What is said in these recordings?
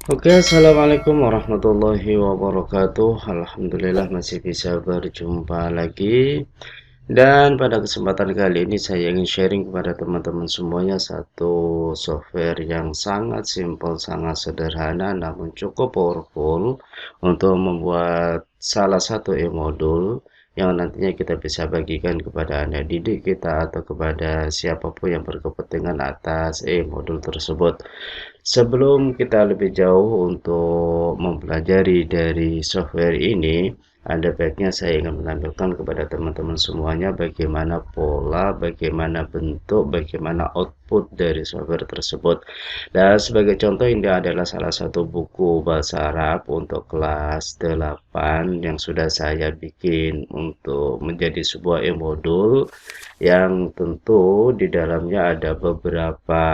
Oke, assalamualaikum warahmatullahi wabarakatuh. Alhamdulillah masih bisa berjumpa lagi. Dan pada kesempatan kali ini saya ingin sharing kepada teman-teman semuanya satu software yang sangat simpel, sangat sederhana, namun cukup powerful untuk membuat salah satu e-modul yang nantinya kita bisa bagikan kepada anak didik kita atau kepada siapapun yang berkepentingan atas e-modul tersebut. Sebelum kita lebih jauh untuk mempelajari dari software ini, ada baiknya saya ingin menampilkan kepada teman-teman semuanya bagaimana pola, bagaimana bentuk, bagaimana output dari software tersebut. Dan sebagai contoh ini adalah salah satu buku bahasa Arab untuk kelas 8 yang sudah saya bikin untuk menjadi sebuah e-modul yang tentu di dalamnya ada beberapa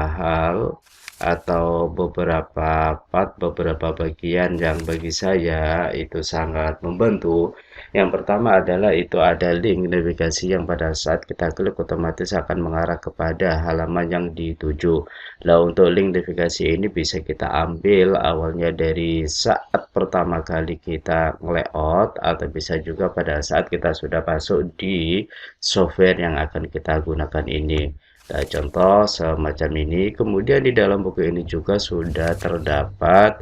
hal atau beberapa part, beberapa bagian yang bagi saya itu sangat membantu. Yang pertama adalah itu ada link navigasi yang pada saat kita klik otomatis akan mengarah kepada halaman yang dituju. Nah, untuk link navigasi ini bisa kita ambil awalnya dari saat pertama kali kita layout atau bisa juga pada saat kita sudah masuk di software yang akan kita gunakan ini. Nah, contoh semacam ini. Kemudian di dalam buku ini juga sudah terdapat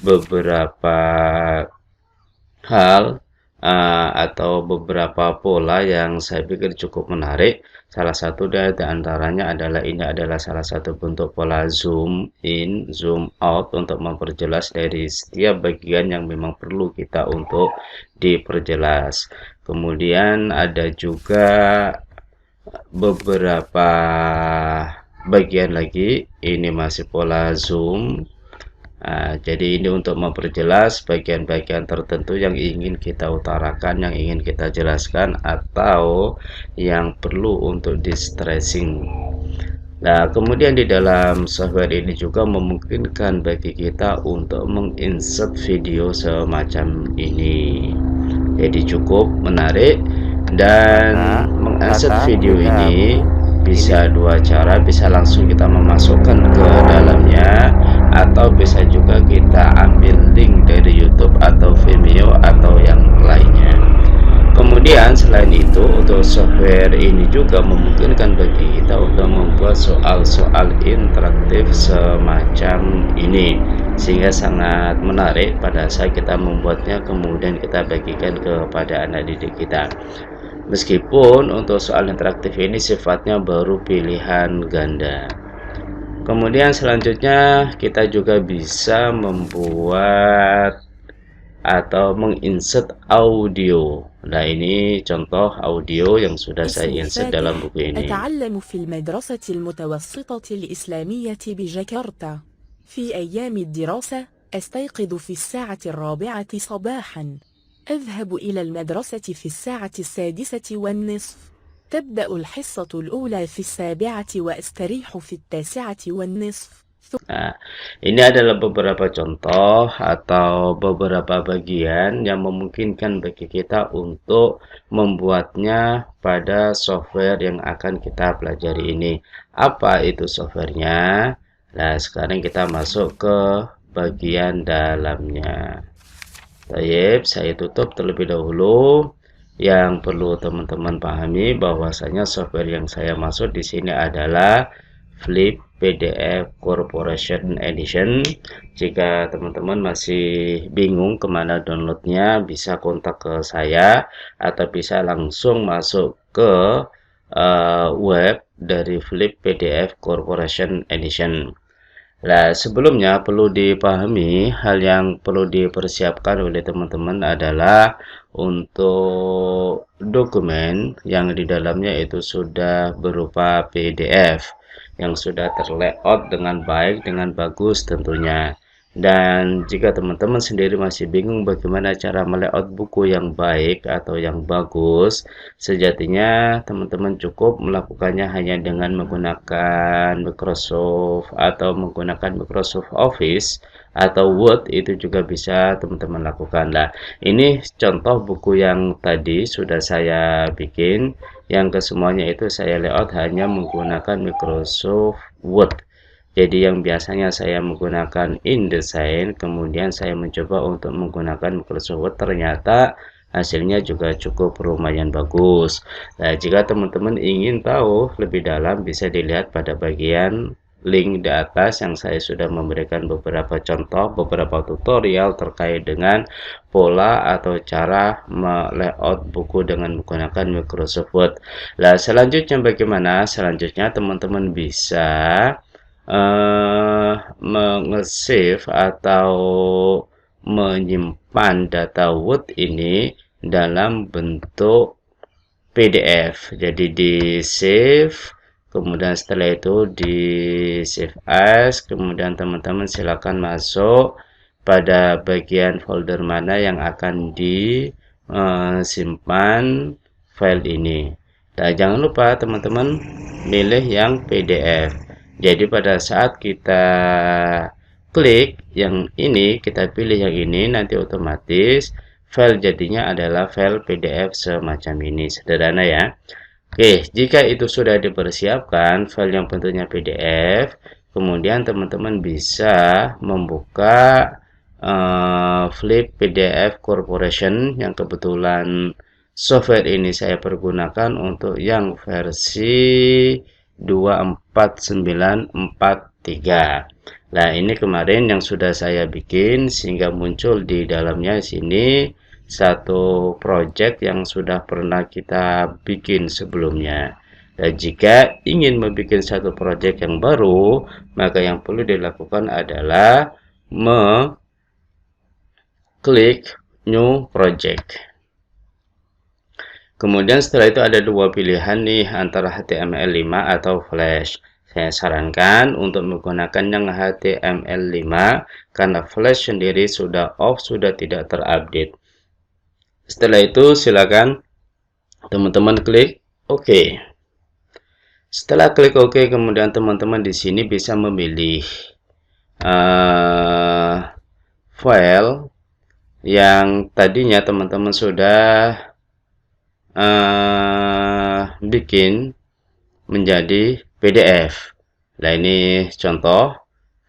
beberapa hal atau beberapa pola yang saya pikir cukup menarik. Salah satu dari antaranya adalah ini adalah salah satu bentuk pola zoom in, zoom out untuk memperjelas dari setiap bagian yang memang perlu kita untuk diperjelas. Kemudian ada juga beberapa bagian lagi, ini masih pola zoom. Jadi ini untuk memperjelas bagian-bagian tertentu yang ingin kita utarakan, yang ingin kita jelaskan, atau yang perlu untuk di stressing. Nah, kemudian di dalam software ini juga memungkinkan bagi kita untuk menginsert video semacam ini. Jadi cukup menarik dan menginsert video ini bisa dua cara, bisa langsung kita memasukkan ke dalamnya atau bisa juga kita ambil link dari YouTube atau Vimeo atau yang lainnya. Kemudian selain itu untuk software ini juga memungkinkan bagi kita untuk membuat soal-soal interaktif semacam ini sehingga sangat menarik pada saat kita membuatnya kemudian kita bagikan kepada anak didik kita. Meskipun untuk soal interaktif ini sifatnya baru pilihan ganda. Kemudian selanjutnya kita juga bisa membuat atau menginsert audio. Nah, ini contoh audio yang sudah saya اسمي insert dalam فاتح. buku ini. أتعلم في المدرسة المتوسطة الإسلامية بجاكرتا. في أيام الدراسة أستيقظ في الساعة 4 صباحا. أذهب إلى المدرسة في الساعة 6:30. تبدأ الحصة الأولى في 7 وأستريح في 9:30. Nah, ini adalah beberapa contoh atau beberapa bagian yang memungkinkan bagi kita untuk membuatnya pada software yang akan kita pelajari ini. Apa itu softwarenya? Nah, sekarang kita masuk ke bagian dalamnya. Baik, saya tutup terlebih dahulu. Yang perlu teman-teman pahami bahwasanya software yang saya maksud di sini adalah Flip PDF Corporation Edition. Jika teman-teman masih bingung kemana downloadnya, bisa kontak ke saya atau bisa langsung masuk ke web dari Flip PDF Corporation Edition. Nah, sebelumnya perlu dipahami hal yang perlu dipersiapkan oleh teman-teman adalah untuk dokumen yang di dalamnya itu sudah berupa PDF yang sudah terlayout dengan baik, dengan bagus tentunya. Dan jika teman-teman sendiri masih bingung bagaimana cara melayout buku yang baik atau yang bagus, sejatinya teman-teman cukup melakukannya hanya dengan menggunakan Microsoft atau menggunakan Microsoft Office atau Word, itu juga bisa teman-teman lakukan. Nah, ini contoh buku yang tadi sudah saya bikin, yang kesemuanya itu saya layout hanya menggunakan Microsoft Word. Jadi yang biasanya saya menggunakan InDesign, kemudian saya mencoba untuk menggunakan Microsoft Word, ternyata hasilnya juga cukup lumayan bagus. Nah, jika teman-teman ingin tahu lebih dalam, bisa dilihat pada bagian link di atas yang saya sudah memberikan beberapa contoh, beberapa tutorial terkait dengan pola atau cara layout buku dengan menggunakan Microsoft Word. Nah, selanjutnya bagaimana? Selanjutnya teman-teman bisa meng-save atau menyimpan data Word ini dalam bentuk PDF. Jadi di save, kemudian setelah itu di save as, kemudian teman-teman silakan masuk pada bagian folder mana yang akan disimpan file ini. Dan jangan lupa teman-teman milih yang PDF. Jadi pada saat kita klik yang ini, kita pilih yang ini, nanti otomatis file jadinya adalah file PDF semacam ini. Sederhana ya. Oke, jika itu sudah dipersiapkan, file yang bentuknya PDF, kemudian teman-teman bisa membuka Flip PDF Corporation yang kebetulan software ini saya pergunakan untuk yang versi 24943. Nah, ini kemarin yang sudah saya bikin sehingga muncul di dalamnya sini satu project yang sudah pernah kita bikin sebelumnya. Dan jika ingin membuat satu project yang baru, maka yang perlu dilakukan adalah mengklik new project. Kemudian setelah itu ada dua pilihan nih antara HTML5 atau Flash. Saya sarankan untuk menggunakan yang HTML5 karena Flash sendiri sudah off, sudah tidak terupdate. Setelah itu silakan teman-teman klik OK. Setelah klik OK, kemudian teman-teman di sini bisa memilih file yang tadinya teman-teman sudah bikin menjadi PDF. Nah, ini contoh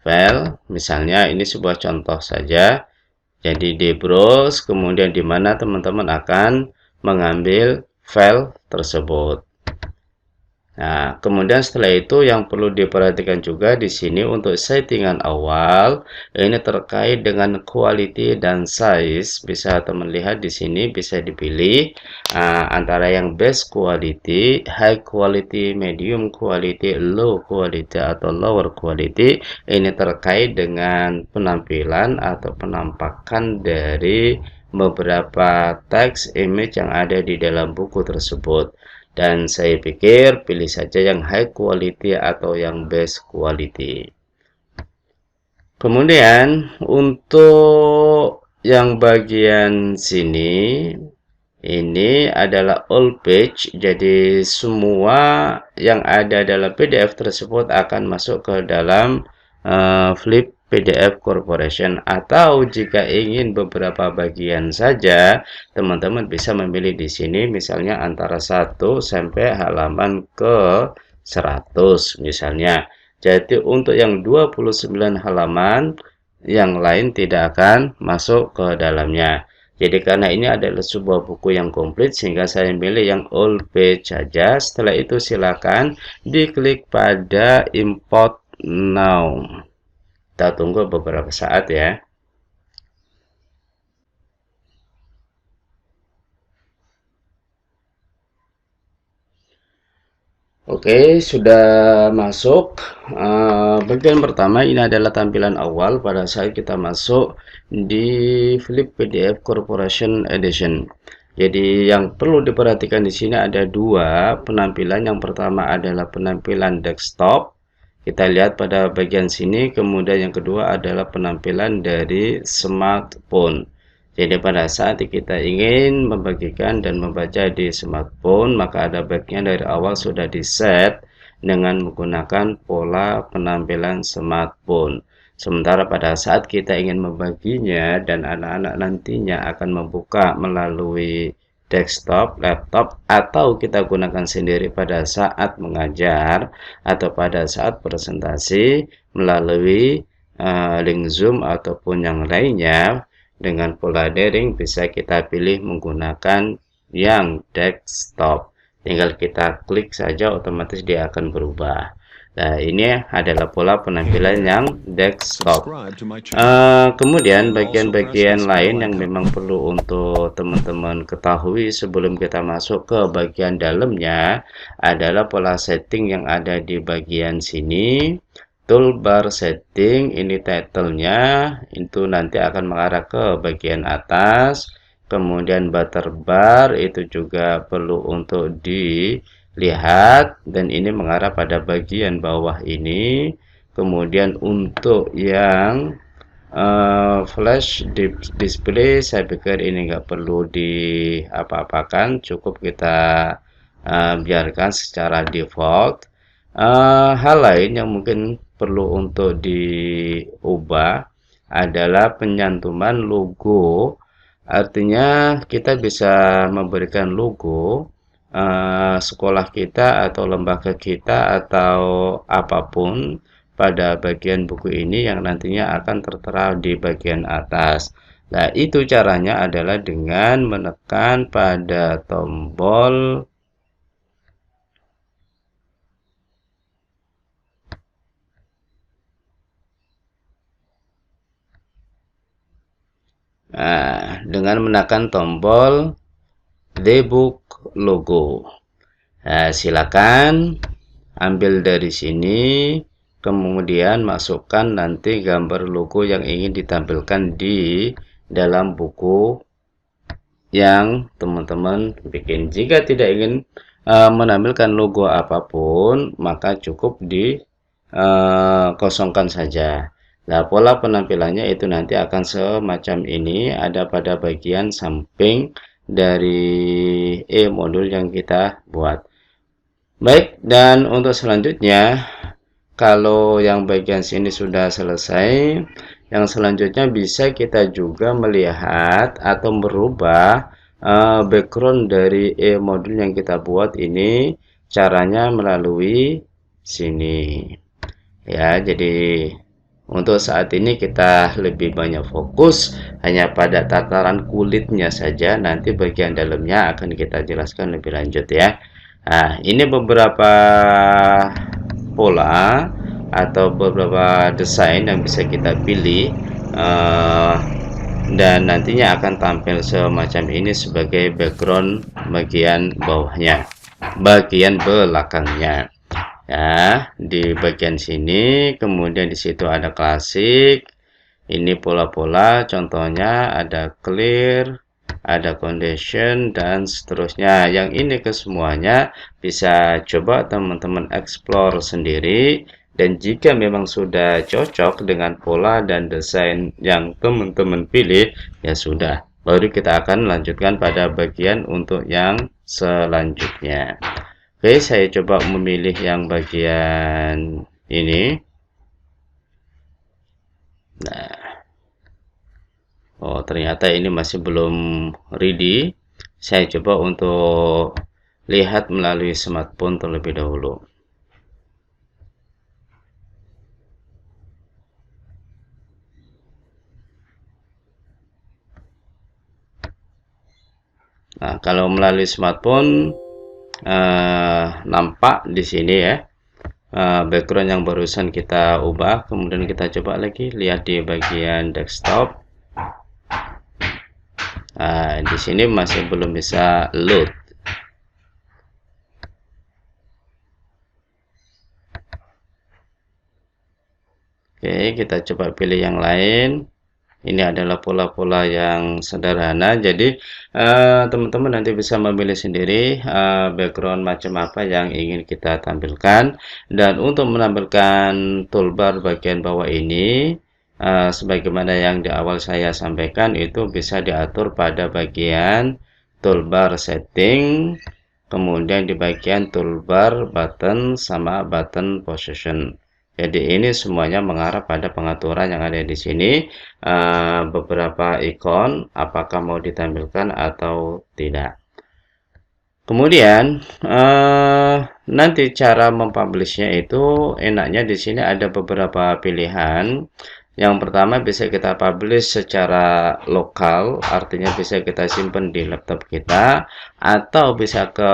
file, misalnya ini sebuah contoh saja. Jadi di browse, kemudian di mana teman-teman akan mengambil file tersebut. Nah, kemudian setelah itu yang perlu diperhatikan juga di sini untuk settingan awal, ini terkait dengan quality dan size. Bisa teman lihat di sini bisa dipilih antara yang best quality, high quality, medium quality, low quality atau lower quality. Ini terkait dengan penampilan atau penampakan dari beberapa teks image yang ada di dalam buku tersebut. Dan saya pikir pilih saja yang high quality atau yang best quality. Kemudian untuk yang bagian sini, ini adalah all page. Jadi semua yang ada dalam PDF tersebut akan masuk ke dalam Flip PDF Corporation, atau jika ingin beberapa bagian saja, teman-teman bisa memilih di sini misalnya antara 1 sampai halaman ke 100 misalnya. Jadi untuk yang 29 halaman, yang lain tidak akan masuk ke dalamnya. Jadi karena ini adalah sebuah buku yang komplit, sehingga saya pilih yang all page saja. Setelah itu silakan diklik pada import now. Kita tunggu beberapa saat ya. Oke, sudah masuk. Bagian pertama ini adalah tampilan awal pada saat kita masuk di Flip PDF Corporation Edition. Jadi yang perlu diperhatikan di sini ada dua penampilan. Yang pertama adalah penampilan desktop. Kita lihat pada bagian sini, kemudian yang kedua adalah penampilan dari smartphone. Jadi pada saat kita ingin membagikan dan membaca di smartphone, maka ada baiknya dari awal sudah di-set dengan menggunakan pola penampilan smartphone. Sementara pada saat kita ingin membaginya dan anak-anak nantinya akan membuka melalui desktop, laptop, atau kita gunakan sendiri pada saat mengajar atau pada saat presentasi melalui link Zoom ataupun yang lainnya. Dengan pola daring bisa kita pilih menggunakan yang desktop. Tinggal kita klik saja, otomatis dia akan berubah. Nah, ini adalah pola penampilan yang desktop. Kemudian bagian-bagian lain yang memang perlu untuk teman-teman ketahui sebelum kita masuk ke bagian dalamnya adalah pola setting yang ada di bagian sini. Toolbar setting, ini title-nya, itu nanti akan mengarah ke bagian atas. Kemudian butter bar itu juga perlu untuk dilihat, dan ini mengarah pada bagian bawah ini. Kemudian untuk yang flash display, saya pikir ini nggak perlu diapa-apakan, cukup kita biarkan secara default. Hal lain yang mungkin perlu untuk diubah adalah penyantuman logo. Artinya kita bisa memberikan logo sekolah kita atau lembaga kita atau apapun pada bagian buku ini yang nantinya akan tertera di bagian atas. Nah, itu caranya adalah dengan menekan pada tombol The Book Logo. Nah, silakan ambil dari sini, kemudian masukkan nanti gambar logo yang ingin ditampilkan di dalam buku yang teman-teman bikin. Jika tidak ingin menampilkan logo apapun, maka cukup dikosongkan saja. Nah, pola penampilannya itu nanti akan semacam ini, ada pada bagian samping dari modul yang kita buat. Baik, dan untuk selanjutnya, kalau yang bagian sini sudah selesai, yang selanjutnya bisa kita juga melihat atau merubah background dari modul yang kita buat ini. Caranya melalui sini. Ya, jadi untuk saat ini kita lebih banyak fokus hanya pada tataran kulitnya saja. Nanti bagian dalamnya akan kita jelaskan lebih lanjut ya. Nah, ini beberapa pola atau beberapa desain yang bisa kita pilih, dan nantinya akan tampil semacam ini sebagai background bagian bawahnya, bagian belakangnya. Ya, di bagian sini, kemudian di situ ada klasik. Ini pola-pola, contohnya ada clear, ada condition, dan seterusnya. Yang ini kesemuanya bisa coba teman-teman explore sendiri, dan jika memang sudah cocok dengan pola dan desain yang teman-teman pilih, ya sudah, baru kita akan lanjutkan pada bagian untuk yang selanjutnya. Oke, saya coba memilih yang bagian ini. Nah, oh ternyata ini masih belum ready. Saya coba untuk lihat melalui smartphone terlebih dahulu. Nah, kalau melalui smartphone nampak di sini ya, background yang barusan kita ubah. Kemudian kita coba lagi lihat di bagian desktop. Di sini masih belum bisa load. Oke, kita coba pilih yang lain. Ini adalah pola-pola yang sederhana, jadi teman-teman nanti bisa memilih sendiri background macam apa yang ingin kita tampilkan. Dan untuk menampilkan toolbar bagian bawah ini, sebagaimana yang di awal saya sampaikan, itu bisa diatur pada bagian toolbar setting, kemudian di bagian toolbar button sama button position. Jadi ini semuanya mengarah pada pengaturan yang ada di sini. Beberapa ikon apakah mau ditampilkan atau tidak. Kemudian nanti cara mempublishnya itu enaknya di sini ada beberapa pilihan. Yang pertama bisa kita publish secara lokal, artinya bisa kita simpan di laptop kita, atau bisa ke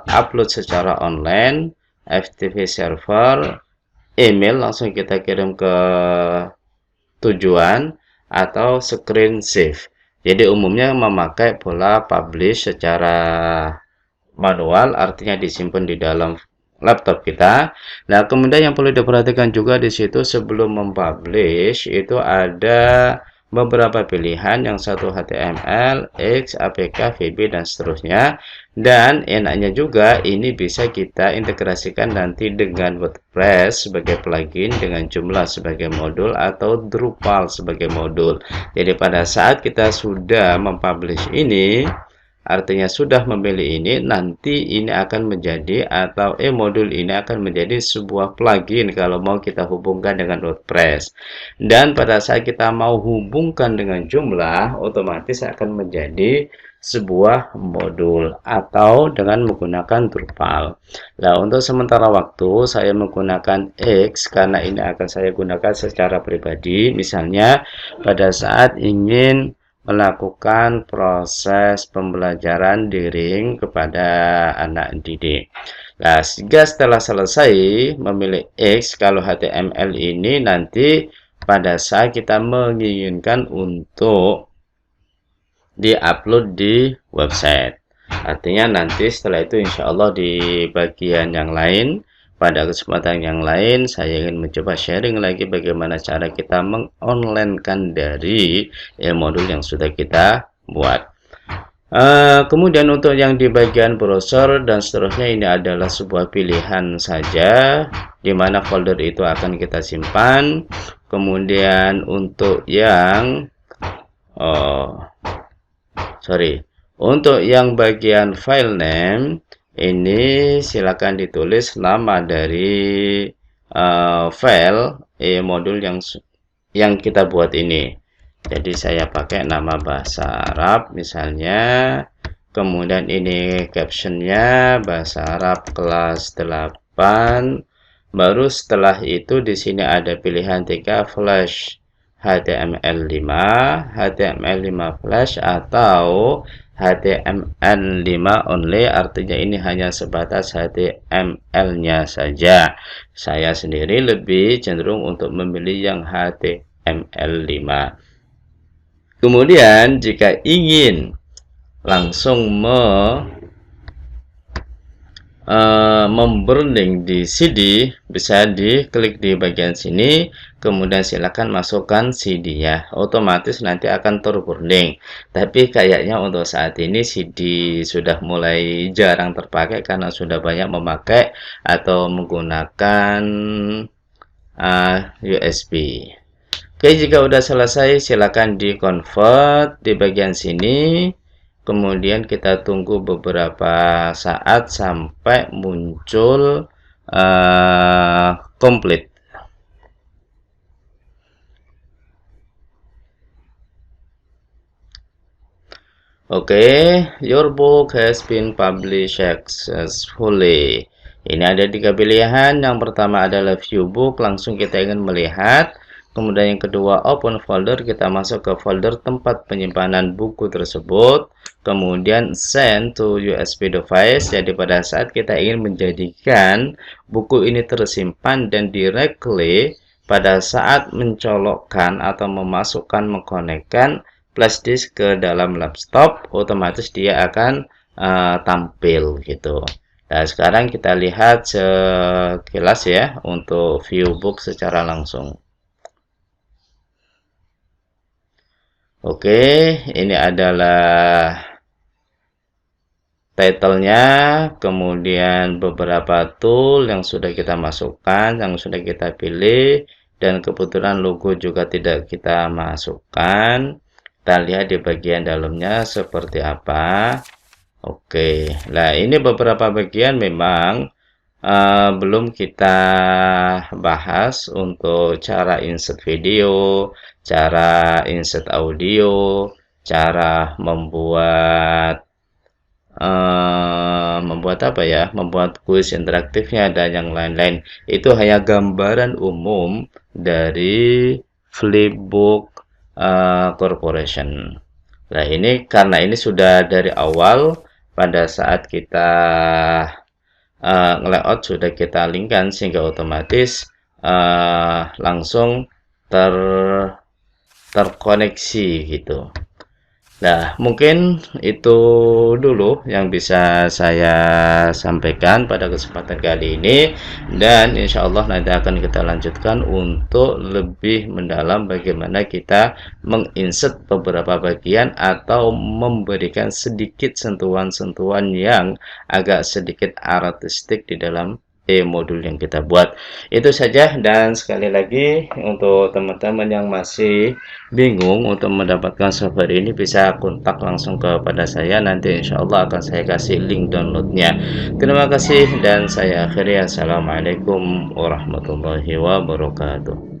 upload secara online, FTP server, email langsung kita kirim ke tujuan, atau screen save. Jadi umumnya memakai pola publish secara manual, artinya disimpan di dalam laptop kita. Nah, kemudian yang perlu diperhatikan juga di situ sebelum mempublish itu ada beberapa pilihan, yang satu HTML, X, APK, VB, dan seterusnya. Dan enaknya juga ini bisa kita integrasikan nanti dengan WordPress sebagai plugin, dengan Joomla sebagai modul, atau Drupal sebagai modul. Jadi pada saat kita sudah mempublish ini, artinya sudah memilih ini, nanti ini akan menjadi atau modul ini akan menjadi sebuah plugin kalau mau kita hubungkan dengan WordPress. Dan pada saat kita mau hubungkan dengan Joomla, otomatis akan menjadi sebuah modul atau dengan menggunakan Drupal. Nah, untuk sementara waktu saya menggunakan X karena ini akan saya gunakan secara pribadi. Misalnya pada saat ingin melakukan proses pembelajaran daring kepada anak didik. Nah, sehingga setelah selesai memilih X, kalau HTML ini nanti pada saat kita menginginkan untuk di-upload di website. Artinya nanti setelah itu insya Allah di bagian yang lain, pada kesempatan yang lain, saya ingin mencoba sharing lagi bagaimana cara kita mengonlinekan dari modul yang sudah kita buat. Kemudian untuk yang di bagian browser dan seterusnya, ini adalah sebuah pilihan saja, di mana folder itu akan kita simpan. Kemudian untuk yang untuk yang bagian file name, ini silakan ditulis nama dari file modul yang kita buat ini. Jadi saya pakai nama bahasa Arab misalnya. Kemudian ini captionnya bahasa Arab kelas 8. Baru setelah itu di sini ada pilihan 3 flash HTML5, HTML5 flash, atau HTML5 only, artinya ini hanya sebatas HTML-nya saja. Saya sendiri lebih cenderung untuk memilih yang HTML5. Kemudian jika ingin langsung memburning di CD, bisa diklik di bagian sini, kemudian silakan masukkan CD-nya, otomatis nanti akan terburning. Tapi kayaknya untuk saat ini CD sudah mulai jarang terpakai karena sudah banyak memakai atau menggunakan USB. Oke, jika udah selesai silakan di convert di bagian sini. Kemudian kita tunggu beberapa saat sampai muncul komplit. Oke, your book has been published successfully. Ini ada 3 pilihan. Yang pertama adalah view book, langsung kita ingin melihat. Kemudian yang kedua, open folder, kita masuk ke folder tempat penyimpanan buku tersebut. Kemudian send to USB device, jadi pada saat kita ingin menjadikan buku ini tersimpan dan directly pada saat mencolokkan atau memasukkan, mengkonekkan flash disk ke dalam laptop, otomatis dia akan tampil gitu. Nah, sekarang kita lihat sekilas ya untuk view book secara langsung. Oke, ini adalah title-nya, kemudian beberapa tool yang sudah kita masukkan, yang sudah kita pilih, dan kebetulan logo juga tidak kita masukkan. Kita lihat di bagian dalamnya seperti apa. Oke, nah ini beberapa bagian memang belum kita bahas untuk cara insert video, cara insert audio, cara membuat membuat apa ya, membuat kuis interaktifnya dan yang lain-lain. Itu hanya gambaran umum dari Flipbook Corporation. Nah, ini karena ini sudah dari awal pada saat kita layout sudah kita linkkan sehingga otomatis langsung ter terkoneksi gitu. Nah, mungkin itu dulu yang bisa saya sampaikan pada kesempatan kali ini, dan insya Allah nanti akan kita lanjutkan untuk lebih mendalam bagaimana kita menginsert beberapa bagian atau memberikan sedikit sentuhan-sentuhan yang agak sedikit artistik di dalam modul yang kita buat. Itu saja, dan sekali lagi untuk teman-teman yang masih bingung untuk mendapatkan software ini, bisa kontak langsung kepada saya, nanti insya Allah akan saya kasih link downloadnya. Terima kasih dan saya akhiri. Assalamualaikum warahmatullahi wabarakatuh.